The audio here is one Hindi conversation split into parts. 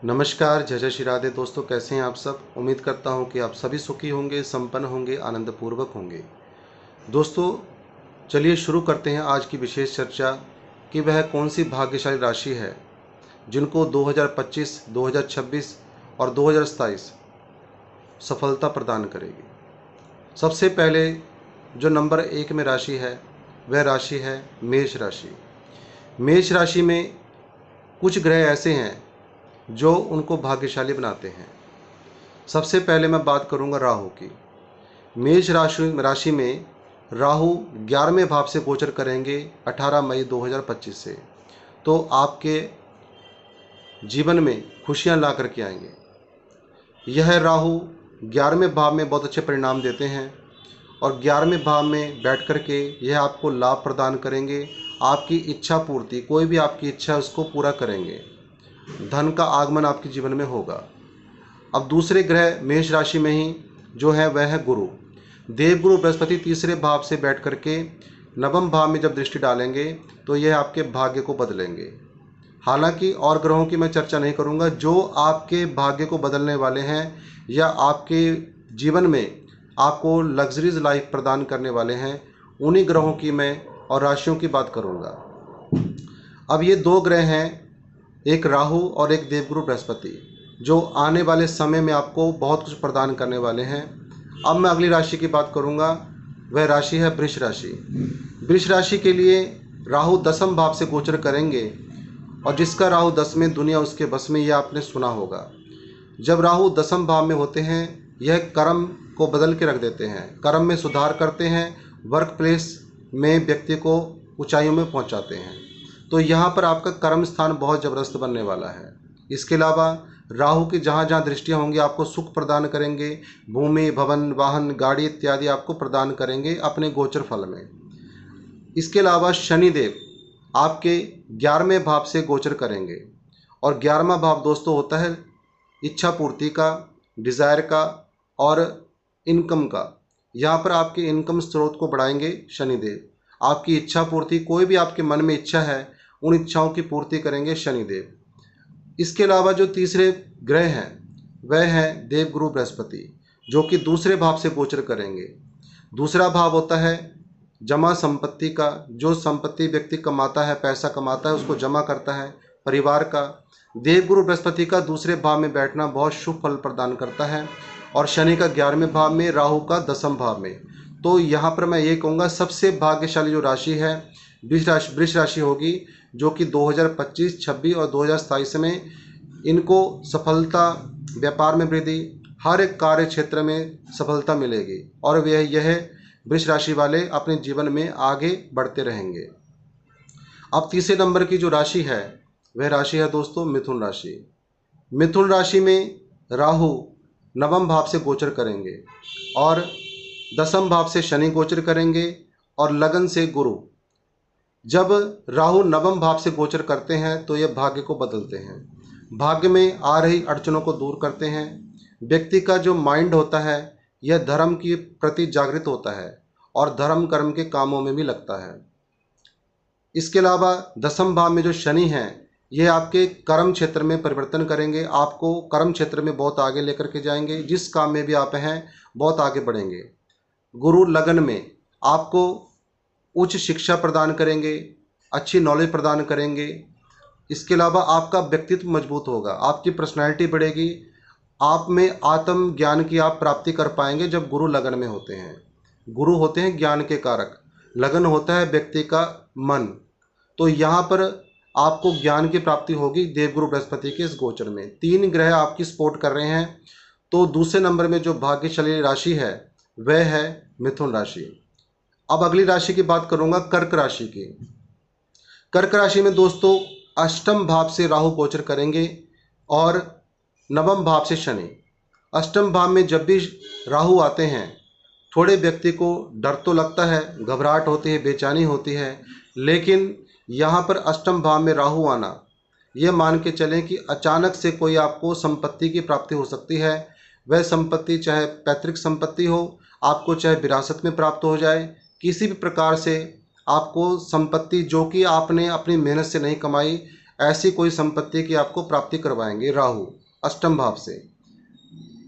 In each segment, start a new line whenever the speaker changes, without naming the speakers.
नमस्कार, जय जय श्री राधे दोस्तों, कैसे हैं आप सब। उम्मीद करता हूं कि आप सभी सुखी होंगे, संपन्न होंगे, आनंदपूर्वक होंगे। दोस्तों, चलिए शुरू करते हैं आज की विशेष चर्चा कि वह कौन सी भाग्यशाली राशि है जिनको 2025, 2026 और 2027 सफलता प्रदान करेगी। सबसे पहले जो नंबर 1 में राशि है वह राशि है मेष राशि। मेष राशि में कुछ ग्रह ऐसे हैं जो उनको भाग्यशाली बनाते हैं। सबसे पहले मैं बात करूंगा राहु की। मेष राशि में राहु 11वें भाव से गोचर करेंगे 18 मई 2025 से, तो आपके जीवन में खुशियां ला करके आएंगे। यह राहु 11वें भाव में बहुत अच्छे परिणाम देते हैं और 11वें भाव में बैठ कर के यह आपको लाभ प्रदान करेंगे। आपकी इच्छा पूर्ति, कोई भी आपकी इच्छा है उसको पूरा करेंगे। धन का आगमन आपके जीवन में होगा। अब दूसरे ग्रह मेष राशि में ही जो है वह है गुरु। देवगुरु बृहस्पति तीसरे भाव से बैठ करके नवम भाव में जब दृष्टि डालेंगे तो यह आपके भाग्य को बदलेंगे। हालांकि और ग्रहों की मैं चर्चा नहीं करूंगा, जो आपके भाग्य को बदलने वाले हैं या आपके जीवन में आपको लग्जरीज लाइफ प्रदान करने वाले हैं, उन्हीं ग्रहों की मैं और राशियों की बात करूंगा। अब ये दो ग्रह हैं, एक राहु और एक देवगुरु बृहस्पति, जो आने वाले समय में आपको बहुत कुछ प्रदान करने वाले हैं। अब मैं अगली राशि की बात करूंगा, वह राशि है वृष राशि। वृष राशि के लिए राहु 10वें भाव से गोचर करेंगे और जिसका राहु 10वें, दुनिया उसके बस में, यह आपने सुना होगा। जब राहु 10वें भाव में होते हैं यह कर्म को बदल के रख देते हैं, कर्म में सुधार करते हैं, वर्क प्लेस में व्यक्ति को ऊंचाइयों में पहुंचाते हैं। तो यहाँ पर आपका कर्म स्थान बहुत ज़बरदस्त बनने वाला है। इसके अलावा राहु की जहाँ जहाँ दृष्टियाँ होंगी आपको सुख प्रदान करेंगे, भूमि, भवन, वाहन, गाड़ी इत्यादि आपको प्रदान करेंगे अपने गोचर फल में। इसके अलावा शनिदेव आपके 11वें भाव से गोचर करेंगे और 11वां भाव दोस्तों होता है इच्छा पूर्ति का, डिज़ायर का और इनकम का। यहाँ पर आपके इनकम स्रोत को बढ़ाएंगे शनिदेव। आपकी इच्छा पूर्ति, कोई भी आपके मन में इच्छा है उन इच्छाओं की पूर्ति करेंगे शनिदेव। इसके अलावा जो तीसरे ग्रह हैं वह है देवगुरु बृहस्पति, जो कि दूसरे भाव से गोचर करेंगे। दूसरा भाव होता है जमा संपत्ति का, जो संपत्ति व्यक्ति कमाता है, पैसा कमाता है, उसको जमा करता है, परिवार का। देवगुरु बृहस्पति का दूसरे भाव में बैठना बहुत शुभ फल प्रदान करता है और शनि का 11वें भाव में, राहु का 10वें भाव में। तो यहाँ पर मैं ये कहूँगा सबसे भाग्यशाली जो राशि है वृष राशि होगी, जो कि 2025, 26 और 2027 में इनको सफलता, व्यापार में वृद्धि, हर एक कार्य क्षेत्र में सफलता मिलेगी और यह वृष राशि वाले अपने जीवन में आगे बढ़ते रहेंगे। अब तीसरे नंबर की जो राशि है वह राशि है दोस्तों मिथुन राशि। मिथुन राशि में राहु 9वें भाव से गोचर करेंगे और 10वें भाव से शनि गोचर करेंगे और लगन से गुरु। जब राहु 9वें भाव से गोचर करते हैं तो यह भाग्य को बदलते हैं, भाग्य में आ रही अड़चनों को दूर करते हैं। व्यक्ति का जो माइंड होता है यह धर्म के प्रति जागृत होता है और धर्म कर्म के कामों में भी लगता है। इसके अलावा 10वें भाव में जो शनि हैं ये आपके कर्म क्षेत्र में परिवर्तन करेंगे, आपको कर्म क्षेत्र में बहुत आगे लेकर के जाएंगे, जिस काम में भी आप हैं बहुत आगे बढ़ेंगे। गुरु लगन में आपको उच्च शिक्षा प्रदान करेंगे, अच्छी नॉलेज प्रदान करेंगे। इसके अलावा आपका व्यक्तित्व मजबूत होगा, आपकी पर्सनैलिटी बढ़ेगी, आप में आत्म ज्ञान की आप प्राप्ति कर पाएंगे जब गुरु लगन में होते हैं। गुरु होते हैं ज्ञान के कारक, लगन होता है व्यक्ति का मन। तो यहाँ पर आपको ज्ञान की प्राप्ति होगी देवगुरु बृहस्पति के इस गोचर में। 3 ग्रह आपकी सपोर्ट कर रहे हैं। तो दूसरे नंबर में जो भाग्यशाली राशि है वह है मिथुन राशि। अब अगली राशि की बात करूंगा कर्क राशि की। कर्क राशि में दोस्तों 8वें भाव से राहु गोचर करेंगे और 9वें भाव से शनि। 8वें भाव में जब भी राहु आते हैं थोड़े व्यक्ति को डर तो लगता है, घबराहट होती है, बेचैनी होती है, लेकिन यहाँ पर 8वें भाव में राहु आना, ये मान के चलें कि अचानक से कोई आपको संपत्ति की प्राप्ति हो सकती है। वह संपत्ति चाहे पैतृक संपत्ति हो, आपको चाहे विरासत में प्राप्त हो जाए, किसी भी प्रकार से आपको संपत्ति जो कि आपने अपनी मेहनत से नहीं कमाई, ऐसी कोई संपत्ति की आपको प्राप्ति करवाएंगे राहु अष्टम भाव से।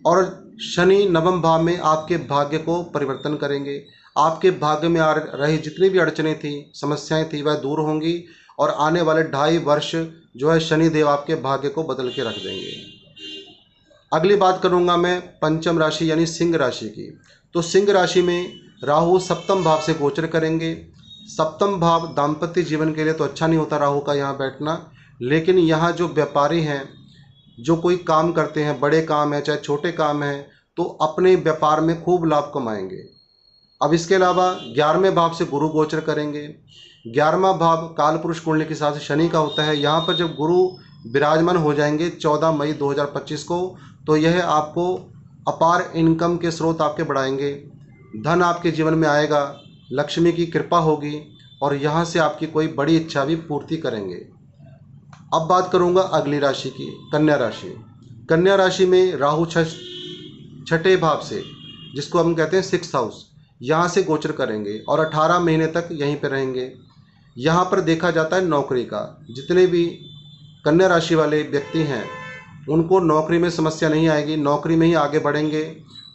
और शनि नवम भाव में आपके भाग्य को परिवर्तन करेंगे। आपके भाग्य में आ रही जितनी भी अड़चनें थी, समस्याएं थी, वह दूर होंगी और आने वाले 2.5 वर्ष जो है शनि देव आपके भाग्य को बदल के रख देंगे। अगली बात करूंगा मैं पंचम राशि यानी सिंह राशि की। तो सिंह राशि में राहु सप्तम भाव से गोचर करेंगे। सप्तम भाव दाम्पत्य जीवन के लिए तो अच्छा नहीं होता राहु का यहाँ बैठना, लेकिन यहाँ जो व्यापारी हैं, जो कोई काम करते हैं, बड़े काम है चाहे छोटे काम हैं, तो अपने व्यापार में खूब लाभ कमाएंगे। अब इसके अलावा 11वें भाव से गुरु गोचर करेंगे। 11वां भाव काल पुरुष कुंडली के साथ शनि का होता है। यहाँ पर जब गुरु विराजमान हो जाएंगे 14 मई 2025 को, तो यह आपको अपार इनकम के स्रोत आपके बढ़ाएंगे। धन आपके जीवन में आएगा, लक्ष्मी की कृपा होगी और यहाँ से आपकी कोई बड़ी इच्छा भी पूर्ति करेंगे। अब बात करूँगा अगली राशि की, कन्या राशि। कन्या राशि में राहु छठे भाव से, जिसको हम कहते हैं 6th हाउस, यहाँ से गोचर करेंगे और 18 महीने तक यहीं पर रहेंगे। यहाँ पर देखा जाता है नौकरी का, जितने भी कन्या राशि वाले व्यक्ति हैं उनको नौकरी में समस्या नहीं आएगी, नौकरी में ही आगे बढ़ेंगे।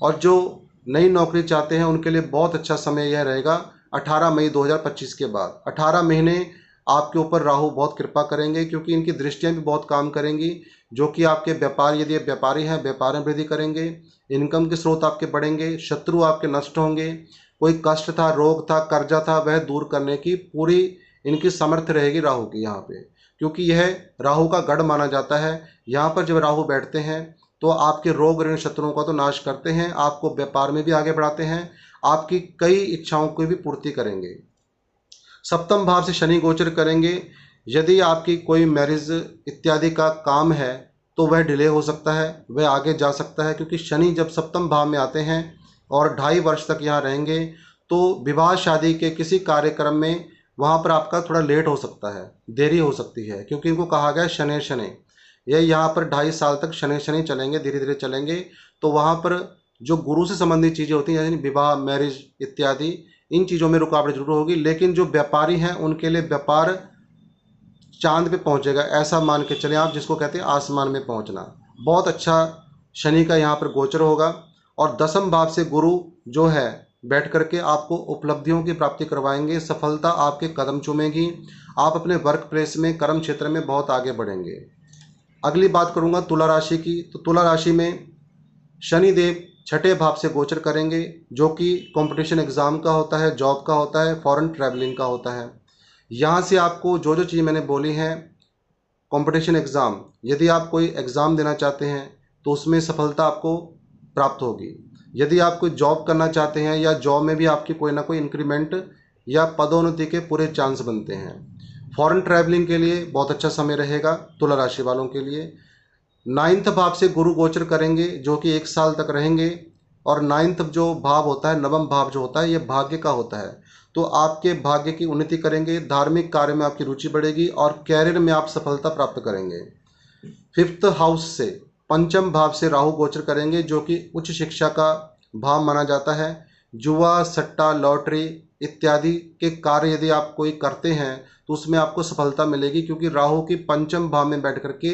और जो नई नौकरी चाहते हैं उनके लिए बहुत अच्छा समय यह रहेगा 18 मई 2025 के बाद। 18 महीने आपके ऊपर राहु बहुत कृपा करेंगे, क्योंकि इनकी दृष्टियां भी बहुत काम करेंगी, जो कि आपके व्यापार, यदि आप व्यापारी हैं, व्यापार में वृद्धि करेंगे, इनकम के स्रोत आपके बढ़ेंगे, शत्रु आपके नष्ट होंगे, कोई कष्ट था, रोग था, कर्जा था, वह दूर करने की पूरी इनकी सामर्थ्य रहेगी राहु की यहाँ पे, क्योंकि यह राहु का गढ़ माना जाता है। यहाँ पर जब राहु बैठते हैं तो आपके रोग ऋण शत्रुओं का तो नाश करते हैं, आपको व्यापार में भी आगे बढ़ाते हैं, आपकी कई इच्छाओं की भी पूर्ति करेंगे। सप्तम भाव से शनि गोचर करेंगे। यदि आपकी कोई मैरिज इत्यादि का काम है तो वह डिले हो सकता है, वह आगे जा सकता है, क्योंकि शनि जब सप्तम भाव में आते हैं और 2.5 वर्ष तक यहाँ रहेंगे तो विवाह शादी के किसी कार्यक्रम में वहाँ पर आपका थोड़ा लेट हो सकता है, देरी हो सकती है, क्योंकि इनको कहा गया शनि शनि, ये यहाँ पर 2.5 साल तक शनि शनि चलेंगे, धीरे धीरे चलेंगे। तो वहाँ पर जो गुरु से संबंधित चीज़ें होती हैं, यानी विवाह, मैरिज इत्यादि, इन चीज़ों में रुकावट जरूर होगी। लेकिन जो व्यापारी हैं उनके लिए व्यापार चांद पे पहुँचेगा, ऐसा मान के चले आप, जिसको कहते हैं आसमान में पहुँचना। बहुत अच्छा शनि का यहाँ पर गोचर होगा। और 10वें भाव से गुरु जो है बैठ करके आपको उपलब्धियों की प्राप्ति करवाएंगे, सफलता आपके कदम चूमेगी, आप अपने वर्क प्लेस में, कर्म क्षेत्र में बहुत आगे बढ़ेंगे। अगली बात करूंगा तुला राशि की। तो तुला राशि में शनि देव छठे भाव से गोचर करेंगे, जो कि कंपटीशन एग्जाम का होता है, जॉब का होता है, फॉरेन ट्रैवलिंग का होता है। यहाँ से आपको जो जो चीज़ मैंने बोली हैं, कंपटीशन एग्ज़ाम, यदि आप कोई एग्ज़ाम देना चाहते हैं तो उसमें सफलता आपको प्राप्त होगी। यदि आप कोई जॉब करना चाहते हैं या जॉब में भी आपकी कोई ना कोई इंक्रीमेंट या पदोन्नति के पूरे चांस बनते हैं। फॉरेन ट्रैवलिंग के लिए बहुत अच्छा समय रहेगा तुला राशि वालों के लिए। 9th भाव से गुरु गोचर करेंगे, जो कि 1 साल तक रहेंगे। और 9th जो भाव होता है, नवम भाव जो होता है, ये भाग्य का होता है। तो आपके भाग्य की उन्नति करेंगे, धार्मिक कार्य में आपकी रुचि बढ़ेगी और कैरियर में आप सफलता प्राप्त करेंगे। 5th हाउस से, पंचम भाव से राहु गोचर करेंगे, जो कि उच्च शिक्षा का भाव माना जाता है। जुआ, सट्टा, लॉटरी इत्यादि के कार्य यदि आप कोई करते हैं तो उसमें आपको सफलता मिलेगी, क्योंकि राहु की पंचम भाव में बैठ करके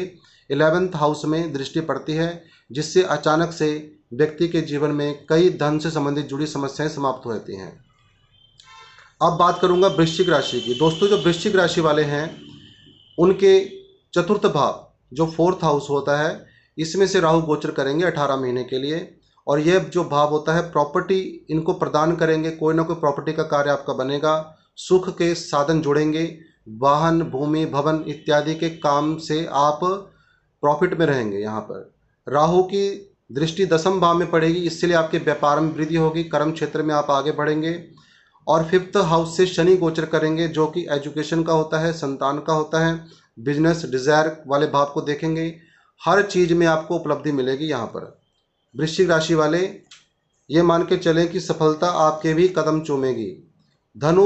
11th हाउस में दृष्टि पड़ती है, जिससे अचानक से व्यक्ति के जीवन में कई धन से संबंधित जुड़ी समस्याएं समाप्त हो जाती हैं। अब बात करूंगा वृश्चिक राशि की। दोस्तों, जो वृश्चिक राशि वाले हैं उनके चतुर्थ भाव जो 4th हाउस होता है, इसमें से राहु गोचर करेंगे 18 महीने के लिए। और यह जो भाव होता है प्रॉपर्टी इनको प्रदान करेंगे, कोई ना कोई प्रॉपर्टी का कार्य आपका बनेगा, सुख के साधन जुड़ेंगे, वाहन, भूमि, भवन इत्यादि के काम से आप प्रॉफिट में रहेंगे। यहाँ पर राहु की दृष्टि 10वें भाव में पड़ेगी, इसलिए आपके व्यापार में वृद्धि होगी, कर्म क्षेत्र में आप आगे बढ़ेंगे। और 5th हाउस से शनि गोचर करेंगे, जो कि एजुकेशन का होता है, संतान का होता है, बिजनेस, डिजायर वाले भाव को देखेंगे। हर चीज़ में आपको उपलब्धि मिलेगी। यहाँ पर वृश्चिक राशि वाले ये मान के चलें कि सफलता आपके भी कदम चूमेगी। धनु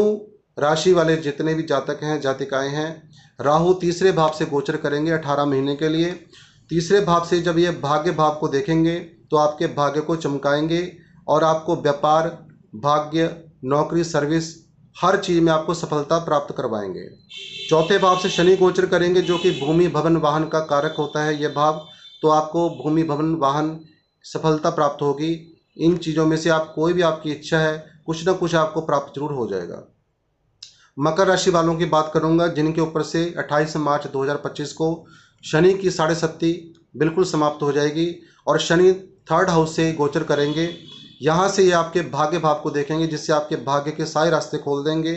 राशि वाले जितने भी जातक हैं, जातिकाएं हैं, राहु तीसरे भाव से गोचर करेंगे 18 महीने के लिए। तीसरे भाव से जब ये भाग्य भाव को देखेंगे तो आपके भाग्य को चमकाएंगे और आपको व्यापार, भाग्य, नौकरी, सर्विस हर चीज़ में आपको सफलता प्राप्त करवाएंगे। चौथे भाव से शनि गोचर करेंगे जो कि भूमि भवन वाहन का कारक होता है यह भाव, तो आपको भूमि भवन वाहन सफलता प्राप्त होगी। इन चीज़ों में से आप कोई भी आपकी इच्छा है कुछ ना कुछ आपको प्राप्त जरूर हो जाएगा। मकर राशि वालों की बात करूंगा जिनके ऊपर से 28 मार्च 2025 को शनि की साढ़े सत्ती बिल्कुल समाप्त हो जाएगी और शनि थर्ड हाउस से गोचर करेंगे। यहाँ से ये आपके भाग्य भाव को देखेंगे जिससे आपके भाग्य के सारे रास्ते खोल देंगे।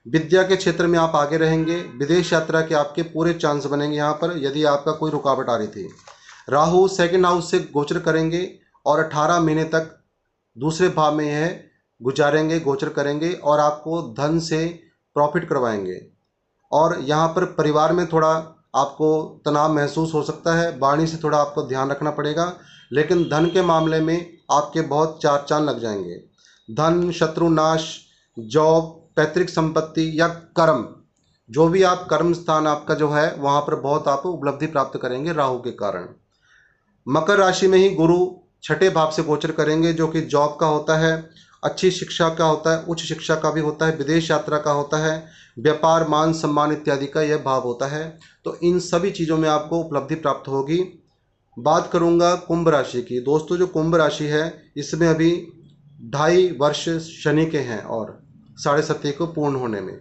विद्या के क्षेत्र में आप आगे रहेंगे। विदेश यात्रा के आपके पूरे चांस बनेंगे यहाँ पर यदि आपका कोई रुकावट आ रही थी। राहु सेकंड हाउस से गोचर करेंगे और 18 महीने तक दूसरे भाव में यह गुजारेंगे, गोचर करेंगे और आपको धन से प्रॉफिट करवाएंगे। और यहाँ पर परिवार में थोड़ा आपको तनाव महसूस हो सकता है, वाणी से थोड़ा आपको ध्यान रखना पड़ेगा, लेकिन धन के मामले में आपके बहुत चार चांद लग जाएंगे। धन, शत्रु नाश, जॉब, पैतृक संपत्ति या कर्म, जो भी आप कर्म स्थान आपका जो है वहाँ पर बहुत आप उपलब्धि प्राप्त करेंगे राहु के कारण। मकर राशि में ही गुरु छठे भाव से गोचर करेंगे जो कि जॉब का होता है, अच्छी शिक्षा का होता है, उच्च शिक्षा का भी होता है, विदेश यात्रा का होता है, व्यापार, मान सम्मान इत्यादि का यह भाव होता है। तो इन सभी चीज़ों में आपको उपलब्धि प्राप्त होगी। बात करूंगा कुंभ राशि की। दोस्तों जो कुंभ राशि है इसमें अभी 2.5 वर्ष शनि के हैं और साढ़े सत्ती को पूर्ण होने में,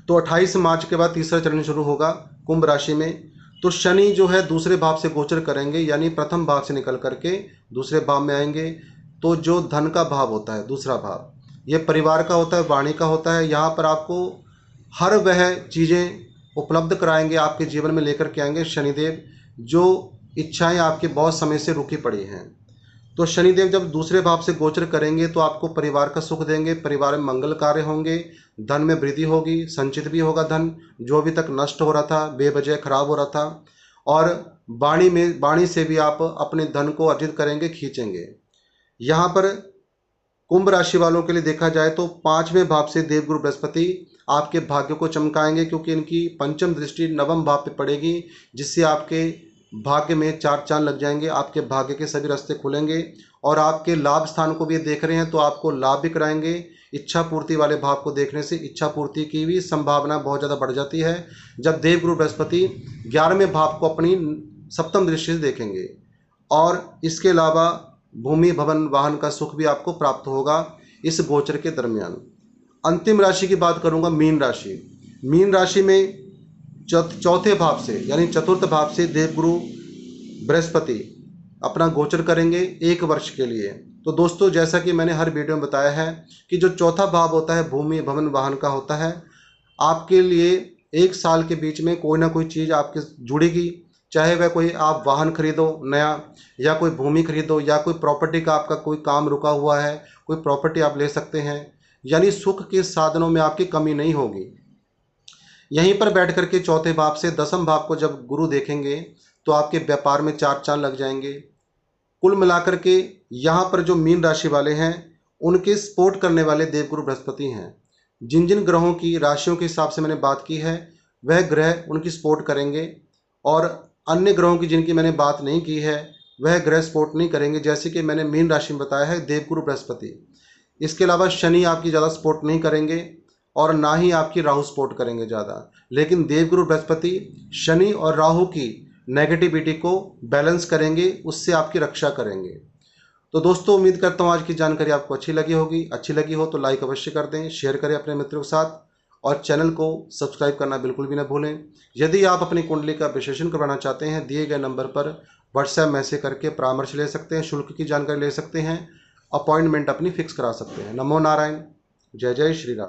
तो 28 मार्च के बाद तीसरा चरण शुरू होगा कुंभ राशि में। तो शनि जो है दूसरे भाव से गोचर करेंगे यानी प्रथम भाव से निकल करके दूसरे भाव में आएंगे। तो जो धन का भाव होता है दूसरा भाव, ये परिवार का होता है, वाणी का होता है। यहाँ पर आपको हर वह चीज़ें उपलब्ध कराएंगे, आपके जीवन में लेकर के आएंगे शनिदेव, जो इच्छाएं आपके बहुत समय से रुकी पड़ी हैं। तो शनिदेव जब दूसरे भाव से गोचर करेंगे तो आपको परिवार का सुख देंगे, परिवार में मंगल कार्य होंगे, धन में वृद्धि होगी, संचित भी होगा धन जो अभी तक नष्ट हो रहा था, बेवजह खराब हो रहा था। और वाणी से भी आप अपने धन को अर्जित करेंगे, खींचेंगे। यहाँ पर कुंभ राशि वालों के लिए देखा जाए तो 5वें भाव से देवगुरु बृहस्पति आपके भाग्य को चमकाएंगे क्योंकि इनकी पंचम दृष्टि नवम भाव पे पड़ेगी जिससे आपके भाग्य में चार चांद लग जाएंगे, आपके भाग्य के सभी रास्ते खुलेंगे और आपके लाभ स्थान को भी देख रहे हैं तो आपको लाभ भी कराएंगे। इच्छा पूर्ति वाले भाव को देखने से इच्छा पूर्ति की भी संभावना बहुत ज़्यादा बढ़ जाती है जब देवगुरु बृहस्पति 11वें भाव को अपनी सप्तम दृष्टि से देखेंगे। और इसके अलावा भूमि भवन वाहन का सुख भी आपको प्राप्त होगा इस गोचर के दरमियान। अंतिम राशि की बात करूंगा मीन राशि। मीन राशि में चौथे भाव से यानी चतुर्थ भाव से देवगुरु बृहस्पति अपना गोचर करेंगे 1 वर्ष के लिए। तो दोस्तों जैसा कि मैंने हर वीडियो में बताया है कि जो चौथा भाव होता है भूमि भवन वाहन का होता है, आपके लिए 1 साल के बीच में कोई ना कोई चीज़ आपके जुड़ेगी, चाहे वह कोई आप वाहन खरीदो नया या कोई भूमि खरीदो या कोई प्रॉपर्टी का आपका कोई काम रुका हुआ है, कोई प्रॉपर्टी आप ले सकते हैं। यानी सुख के साधनों में आपकी कमी नहीं होगी। यहीं पर बैठ करके चौथे भाव से 10वें भाव को जब गुरु देखेंगे तो आपके व्यापार में चार चांद लग जाएंगे। कुल मिलाकर के यहाँ पर जो मीन राशि वाले हैं उनके सपोर्ट करने वाले देवगुरु बृहस्पति हैं। जिन जिन ग्रहों की राशियों के हिसाब से मैंने बात की है वह ग्रह उनकी सपोर्ट करेंगे और अन्य ग्रहों की जिनकी मैंने बात नहीं की है वह ग्रह सपोर्ट नहीं करेंगे। जैसे कि मैंने मीन राशि में बताया है देवगुरु बृहस्पति, इसके अलावा शनि आपकी ज़्यादा सपोर्ट नहीं करेंगे और ना ही आपकी राहु सपोर्ट करेंगे ज़्यादा, लेकिन देवगुरु बृहस्पति शनि और राहु की नेगेटिविटी को बैलेंस करेंगे, उससे आपकी रक्षा करेंगे। तो दोस्तों उम्मीद करता हूँ आज की जानकारी आपको अच्छी लगी होगी। अच्छी लगी हो तो लाइक अवश्य कर दें, शेयर करें अपने मित्रों के साथ और चैनल को सब्सक्राइब करना बिल्कुल भी ना भूलें। यदि आप अपनी कुंडली का विश्लेषण करवाना चाहते हैं दिए गए नंबर पर व्हाट्सएप मैसेज करके परामर्श ले सकते हैं, शुल्क की जानकारी ले सकते हैं, अपॉइंटमेंट अपनी फिक्स करा सकते हैं। नमो नारायण, जय जय श्री राम।